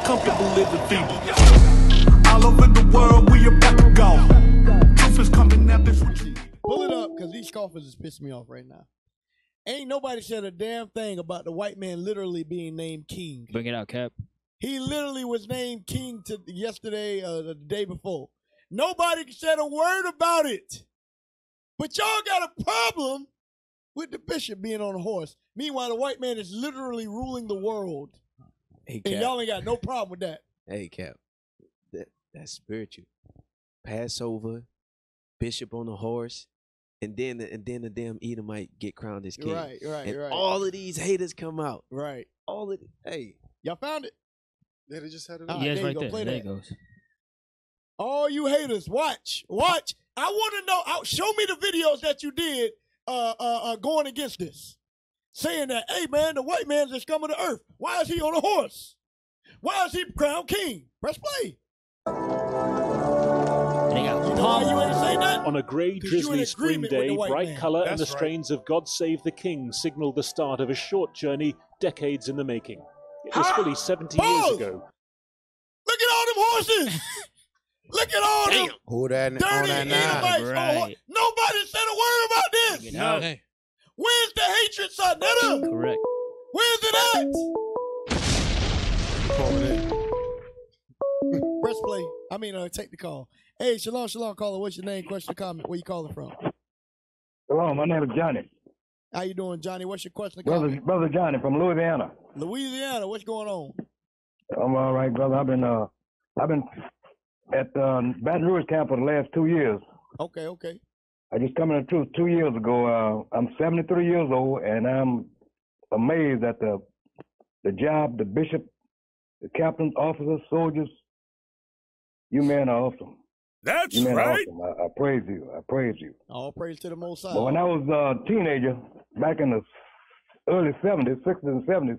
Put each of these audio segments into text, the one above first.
comfortable living feeble. All over the world, we about to go. Truth is coming out this retreat. Pull it up, because these scoffers is pissing me off right now. Ain't nobody said a damn thing about the white man literally being named king. Bring it out, Cap. He literally was named king yesterday, the day before. Nobody said a word about it. But y'all got a problem with the bishop being on a horse. Meanwhile, the white man is literally ruling the world. Hey, and y'all ain't got no problem with that. Hey, Cap. That's spiritual. Passover, bishop on a horse. And then the damn Edomite get crowned as king. Right. And all of these haters come out. Right. All of hey. Y'all found it? Yeah, they just had it. Yeah, it's right there. There it goes. All you haters, watch. I want to know. Show me the videos that you did going against this. Saying that, hey, man, the white man's just coming to earth. Why is he on a horse? Why is he crowned king? Press play. On a grey, drizzly spring day, bright colour and the strains of God Save the King signalled the start of a short journey decades in the making. It was fully 70 years ago. Look at all them horses! Look at all them Who that dirty Edomites. Right. Nobody said a word about this. No. Where's the hatred, Sonetta? Correct. Where's it at? Press play. Take the call. Hey, shalom, caller. What's your name, question, comment? Where you calling from? Hello, my name is Johnny. How you doing, Johnny? What's your question, comment? Brother Johnny from Louisiana. Louisiana, what's going on? I'm all right, brother. I've been at Baton Rouge camp for the last 2 years. Okay. I just come in the truth 2 years ago. I'm 73 years old, and I'm amazed at the job, the bishop, the captains, officers, soldiers. You men are awesome. That's you men right. Are awesome. I praise you. I praise you. All praise to the Most High. But when I was a teenager, back in the early 70s, 60s and 70s,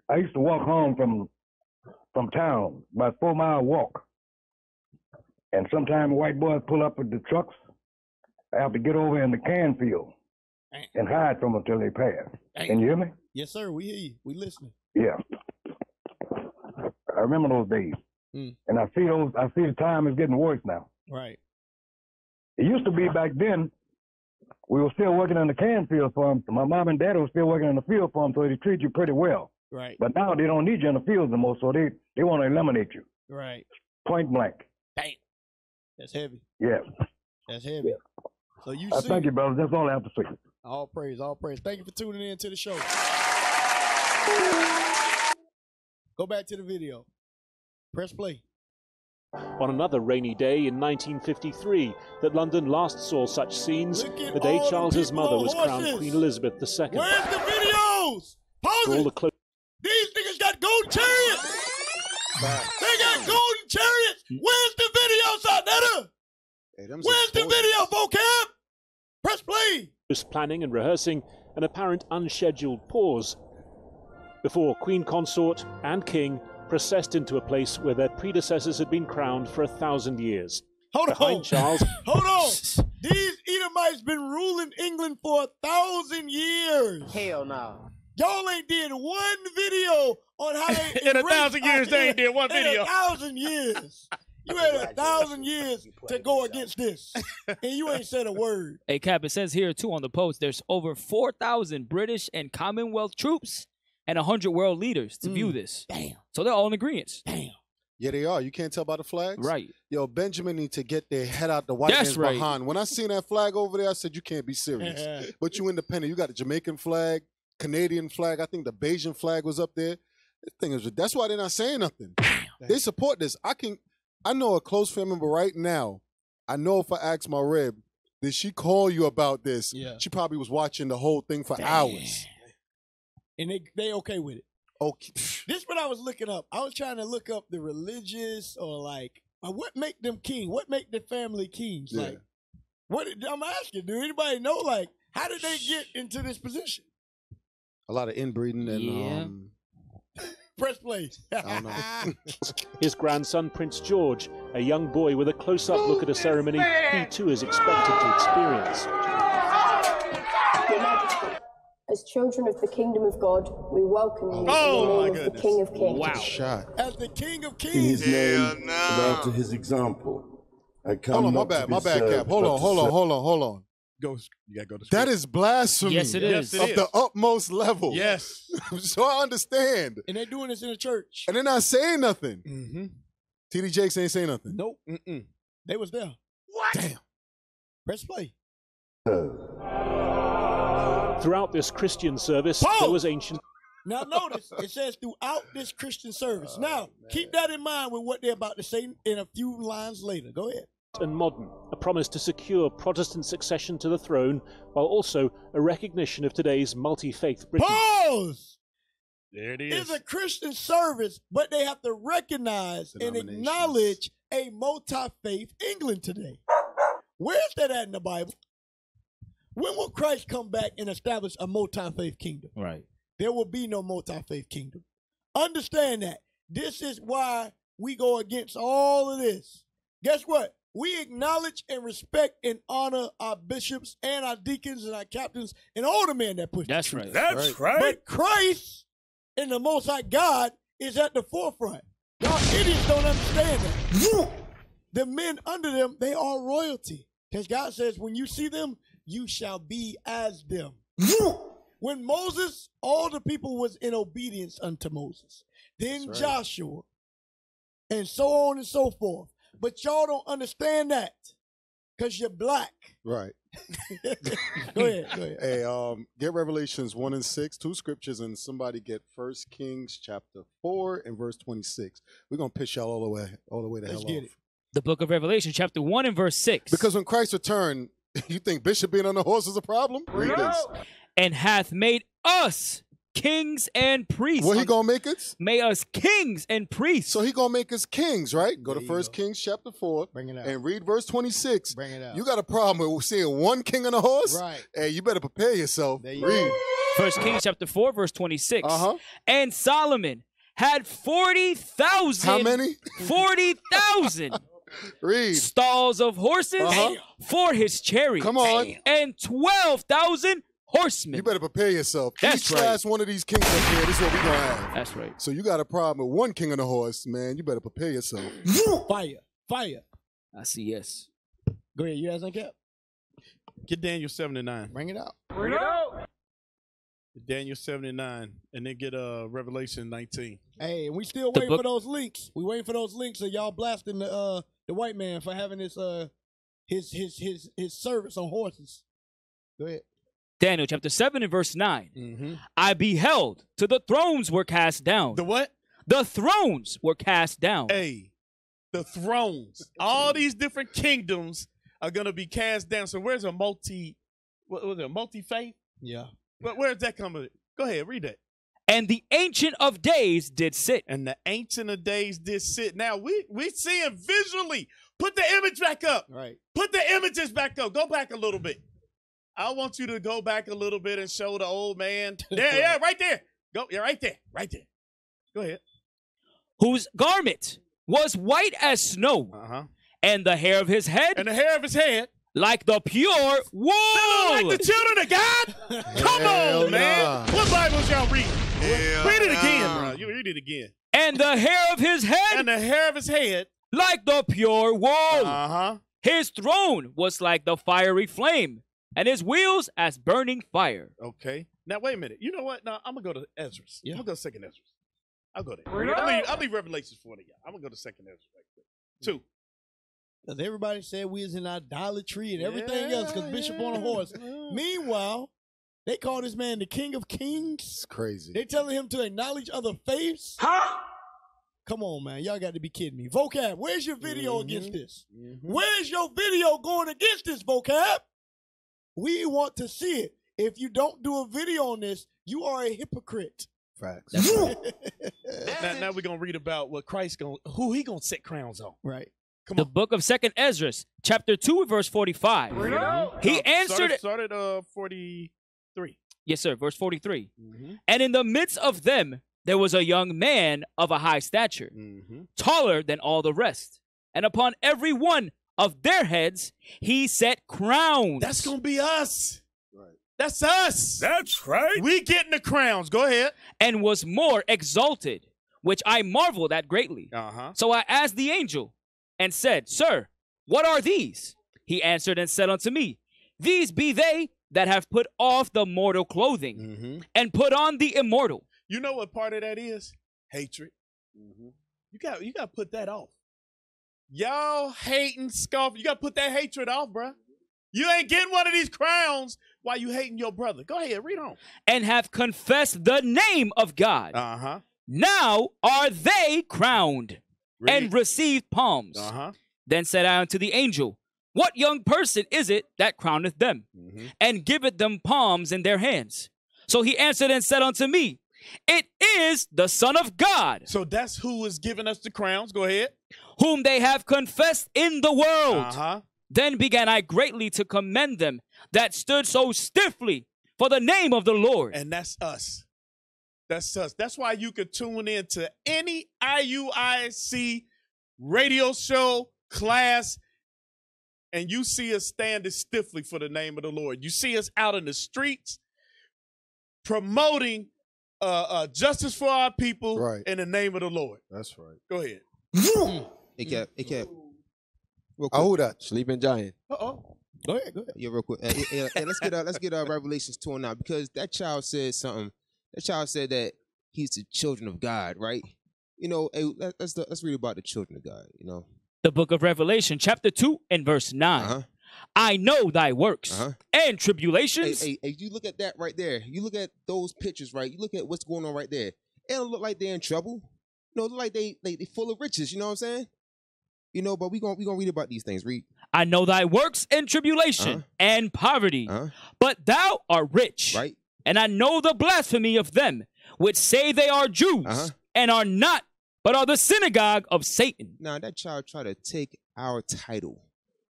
I used to walk home from town, about a 4-mile walk. And sometimes white boys pull up with the trucks. I have to get over in the can field and hide from them until they pass. Can you hear me? Yes, sir. We hear you. We listening. Yeah. I remember those days. And I see the time is getting worse now. Right. It used to be back then, we were still working in the can field for them. My mom and dad were still working in the field for them, so they treat you pretty well. Right. But now they don't need you in the fields anymore, so they want to eliminate you. Right. Point blank. Damn. That's heavy. Yeah. That's heavy. Yeah. So you see. Thank you, brother. That's all I have to say. All praise, all praise. Thank you for tuning in to the show. Go back to the video. Press play. On another rainy day in 1953, that London last saw such scenes, the day Charles's mother was crowned Queen Elizabeth II. Where's the videos? Pause it. These niggas got golden chariots. They got golden chariots. Where's the video, Sonetta? Where's the video, vocab? Press play. Planning and rehearsing an apparent unscheduled pause before Queen Consort and King processed into a place where their predecessors had been crowned for 1,000 years. Hold on. Charles. Hold on. These Edomites been ruling England for 1,000 years. Hell no. Y'all ain't did one video on how they in 1,000 years they ain't did one video. 1,000 years. You had 1,000 years to go against this, and you ain't said a word. Hey, Cap, it says here, too, on the post, there's over 4,000 British and Commonwealth troops and 100 world leaders to view this. Damn. So they're all in agreement. Damn. Yeah, they are. You can't tell by the flags? Right. Yo, Benjamin need to get their head out the white man's behind. When I seen that flag over there, I said, you can't be serious. But you independent. You got a Jamaican flag, Canadian flag. I think the Bajan flag was up there. This thing is, that's why they're not saying nothing. Damn. They support this. I know a close family member right now. I know if I ask my rib, did she call you about this? Yeah. She probably was watching the whole thing for hours. And they okay with it. Okay. This what I was looking up. I was trying to look up the religious or like what make them king? What make the family kings? Yeah. Like what I'm asking, do anybody know like how did they get into this position? A lot of inbreeding and Press play. I don't know. His grandson, Prince George, a young boy with a close-up look at a ceremony he too is expected to experience. As children of the kingdom of God, we welcome you in the name of the King of Kings. Wow. Shot. As the King of Kings. In his name, and after his example. I come hold on, my bad, Cap. Hold on. You gotta go to that is blasphemy. Yes, it is. Of the utmost level. Yes. So I understand. And they're doing this in the church. And they're not saying nothing. Mm-hmm. TD Jakes ain't saying nothing. Nope. They was there. What? Damn. Press play. Throughout this Christian service, there was ancient... Now notice, it says throughout this Christian service. Now, keep that in mind with what they're about to say in a few lines later. Go ahead. And modern, a promise to secure Protestant succession to the throne, while also a recognition of today's multi-faith Britain. Pause! There it is. It's a Christian service, but they have to recognize and acknowledge a multi-faith England today. Where's that at in the Bible? When will Christ come back and establish a multi-faith kingdom? Right. There will be no multi-faith kingdom. Understand that. This is why we go against all of this. Guess what? We acknowledge and respect and honor our bishops and our deacons and our captains and all the men that push. That's right. That's right. But Christ and the Most High God is at the forefront. Y'all idiots don't understand that. The men under them, they are royalty. Because God says, when you see them, you shall be as them. When Moses, all the people was in obedience unto Moses. Then Joshua, and so on and so forth. But y'all don't understand that because you're black. Right. Go ahead. Hey, get Revelations 1 and 6, 2 scriptures, and somebody get 1 Kings chapter 4 and verse 26. We're gonna piss y'all all the way to hell get off. it. The book of Revelation, chapter 1 and verse 6. Because when Christ returned, you think Bishop being on the horse is a problem? Read this. And hath made us kings and priests. What he gonna make us? Made us kings and priests. So he gonna make us kings, right? Go to 1 Kings chapter 4 and read verse 26. Bring it out. You got a problem with seeing one king on a horse? Right. Hey, you better prepare yourself. Read. 1 Kings chapter 4, verse 26. Uh-huh. And Solomon had 40,000. How many? 40,000. Read. Stalls of horses for his chariot. Come on. And 12,000 horsemen. You better prepare yourself. That's Each right. last one of these kings up here, this is what we're gonna have. That's right. So you got a problem with one king on a horse, man. You better prepare yourself. Fire. I see, yes. Go ahead. You guys like that? Get Daniel 79. Bring it out. Daniel 79, and then get Revelation 19. Hey, we still waiting for those links. We waiting for those links. So y'all blasting the white man for having his service on horses. Go ahead. Daniel chapter 7 and verse 9. I beheld till the thrones were cast down. The what? The thrones were cast down. Hey, the thrones. All these different kingdoms are going to be cast down. So where's a multi-faith? Yeah. But where's that coming? Go ahead, read that. And the Ancient of Days did sit. And the Ancient of Days did sit. Now, we seeing visually. Put the image back up. Right. Put the images back up. Go back a little bit. I want you to go back a little bit and show the old man. There, yeah, right there. Go, yeah, right there. Go ahead. Whose garment was white as snow. And the hair of his head. Like the pure wool. Like the children of God? Come on, man. What Bibles y'all read? Read it again, bro. You read it again. And the hair of his head. Like the pure wool. His throne was like the fiery flame. And his wheels as burning fire. Okay. Now, wait a minute. You know what? Now, I'm going to go to Ezra. Yeah. I'm going to go to 2nd Ezra. I'll go there. I'll leave Revelations for y'all. I'm going to go to 2nd Ezra right quick. 2. Because everybody said we was in idolatry and everything else because Bishop on a horse. Meanwhile, they call this man the King of Kings. It's crazy. They telling him to acknowledge other faiths. Come on, man. Y'all got to be kidding me. Vocab, where's your video against this? Where's your video going against this, Vocab? We want to see it. If you don't do a video on this, you are a hypocrite. Facts. Now we're going to read about what Christ who he going to set crowns on. Right. Come the on. book of 2nd Ezra, chapter 2, verse 45. He answered. Started 43. Yes, sir. Verse 43. And in the midst of them, there was a young man of a high stature, taller than all the rest. And upon every one of their heads, he set crowns. That's going to be us. Right. That's us. That's right. We getting the crowns. Go ahead. And was more exalted, which I marveled at greatly. So I asked the angel and said, Sir, what are these? He answered and said unto me, These be they that have put off the mortal clothing and put on the immortal. You know what part of that is? Hatred. You got to put that off. Y'all hating, scoff. You got to put that hatred off, bruh. You ain't getting one of these crowns while you hating your brother. Go ahead, read on. And have confessed the name of God. Now are they crowned and received palms. Then said I unto the angel, What young person is it that crowneth them and giveth them palms in their hands? So he answered and said unto me, It is the Son of God. So that's who is giving us the crowns. Go ahead. Whom they have confessed in the world. Then began I greatly to commend them that stood so stiffly for the name of the Lord. And that's us. That's us. That's why you could tune in to any I.U.I.C. radio show, class, and you see us standing stiffly for the name of the Lord. You see us out in the streets promoting justice for our people in the name of the Lord. That's right. Go ahead. It can't. Who that? Sleeping giant. Go ahead. Yeah, real quick. Let's get Revelations 2 now, because that child said something. That child said that he's the children of God, right? You know, let's read about the children of God. You know, the book of Revelation, chapter 2 and verse 9. I know thy works and tribulations. Hey, you look at that right there. You look at those pictures, right? You look at what's going on right there. It don't look like they're in trouble. You know, it look like they full of riches. You know what I'm saying? You know, but we gonna read about these things. Read. I know thy works and tribulation and poverty, but thou art rich. Right. And I know the blasphemy of them which say they are Jews and are not, but are the synagogue of Satan. Now that child try to take our title.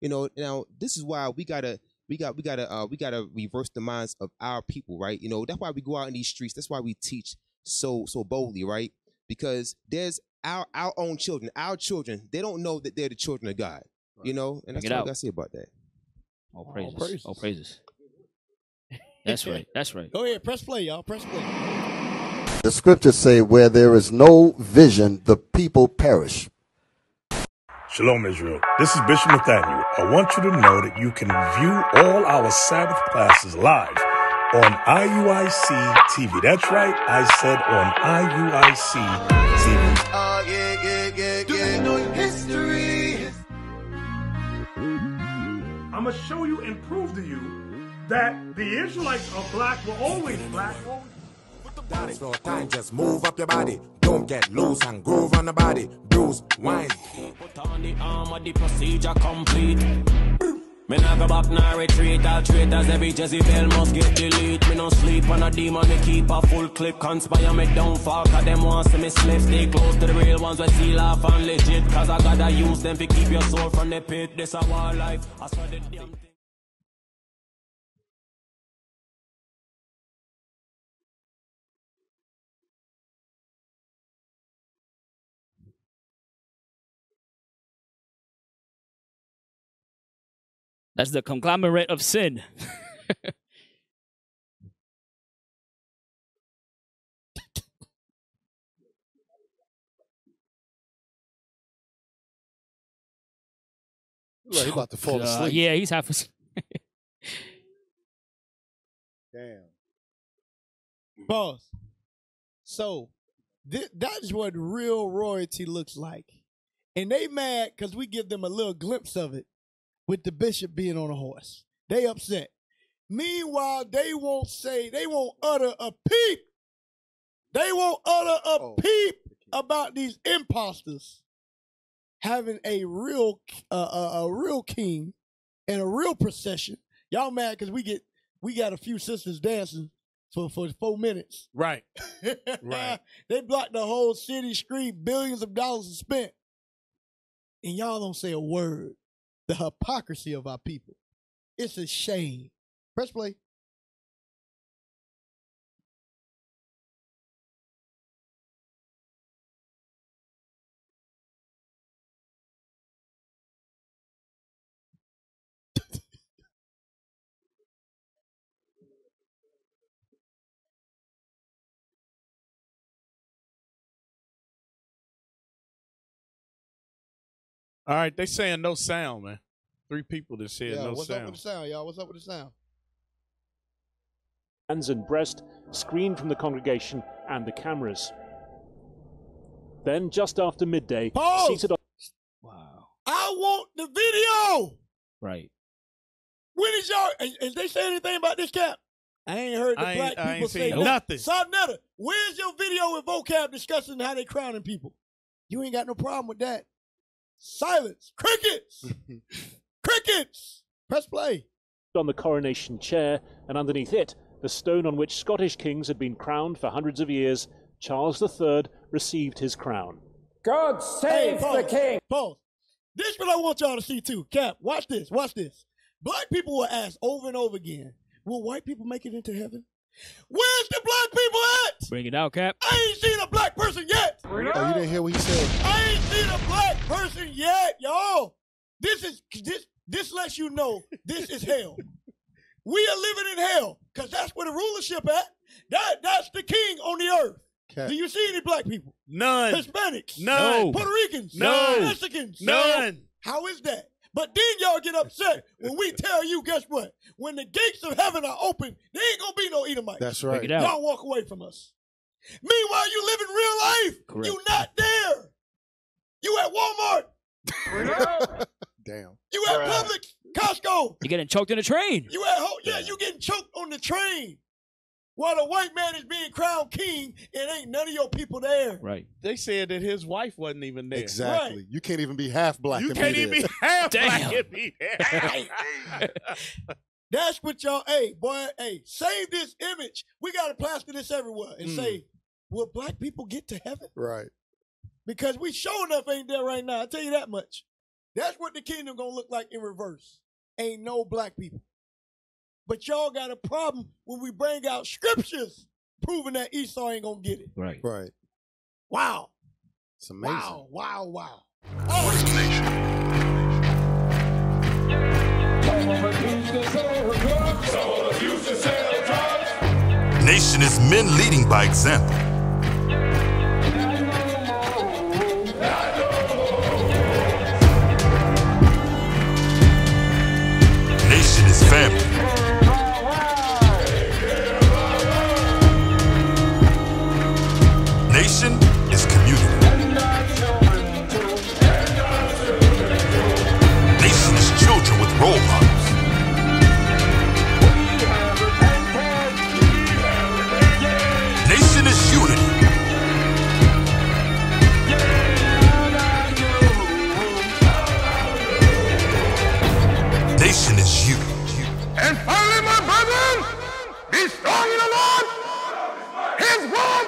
You know, now this is why we gotta reverse the minds of our people, right? You know, that's why we go out in these streets. That's why we teach so boldly, right? Because there's our own children, they don't know that they're the children of God. You know, and that's what I gotta say about that. All praises. All praises. That's right. That's right. Go ahead, press play, y'all. Press play. The scriptures say, where there is no vision, the people perish. Shalom, Israel. This is Bishop Nathaniel. I want you to know that you can view all our Sabbath classes live on I.U.I.C. TV. That's right. I said on I.U.I.C. TV. Do you know your history? I'm going to show you and prove to you that the Israelites are black, were always black. Dance floor time, just move up your body. Don't get loose and groove on the body. Bruise, wine. Put on the armor, the procedure complete. Me nah go back, nah retreat. All traitors, every Jezebel must get delete. Me no sleep on a demon, me keep a full clip. Conspire me downfall, cause them want to me slip. Stay close to the real ones, we seal off and legit. Cause I gotta use them to keep your soul from the pit. This a war life, I swear the damn thing. That's the conglomerate of sin. Look, he about to fall asleep. Yeah, he's half asleep. Damn. Boss. So, that's what real royalty looks like. And they mad because we give them a little glimpse of it with the bishop being on a horse. They upset. Meanwhile, they won't utter a peep. They won't utter a peep about these imposters having a real king and a real procession. Y'all mad because we got a few sisters dancing for 4 minutes. Right. Right. They blocked the whole city street, billions of dollars are spent. And y'all don't say a word. The hypocrisy of our people. It's a shame. Press play. All right, they saying no sound, man. 3 people that said no what's sound. Up with the sound, y'all? What's up with the sound? Hands and breast screened from the congregation and the cameras. Then, just after midday, seated on... Wow. I want the video! Right. When is y'all... Is they say anything about this, Cap? I ain't heard the black people say nothing. Sarnetta, where's your video with vocab discussing how they crowning people? You ain't got no problem with that. Silence. Crickets! Crickets! Press play. On the coronation chair, and underneath it, the stone on which Scottish kings had been crowned for hundreds of years, Charles III received his crown. God save the king! Pause. This is what I want y'all to see too. Cap, watch this. Watch this. Black people will ask over and over again, will white people make it into heaven? Where's the black people at? Bring it out, Cap. I ain't seen a black person yet. Oh, you didn't hear what he said? I ain't seen a black person yet, y'all. This lets you know this is hell. We are living in hell because that's where the rulership at. That's the king on the earth. Okay. Do you see any black people? None. Hispanics? None. Puerto Ricans? None. Mexicans? None. How is that? But then y'all get upset when we tell you, guess what? When the gates of heaven are open, there ain't going to be no Edomites. That's right. Y'all walk away from us. Meanwhile, you live in real life. Correct. You not there. You at Walmart. Damn. You at Publix, Costco. You're getting choked in a train. You at home. Yeah, you getting choked on the train. While the white man is being crowned king, it ain't none of your people there. Right. They said that his wife wasn't even there. Exactly. Right. You can't even be half black. You can't even be half black and be there. That's what y'all, hey, save this image. We got to plaster this everywhere and say, will black people get to heaven? Right. Because we sure enough ain't there right now. I'll tell you that much. That's what the kingdom going to look like in reverse. Ain't no black people. But y'all got a problem when we bring out scriptures proving that Esau ain't going to get it. Right. Right. Wow. It's amazing. Wow. Nation is men leading by example. Nation is family. Nation is community. Nation is children with role models. Nation is unity. Nation is you. And finally, my brethren, be strong in the Lord. His word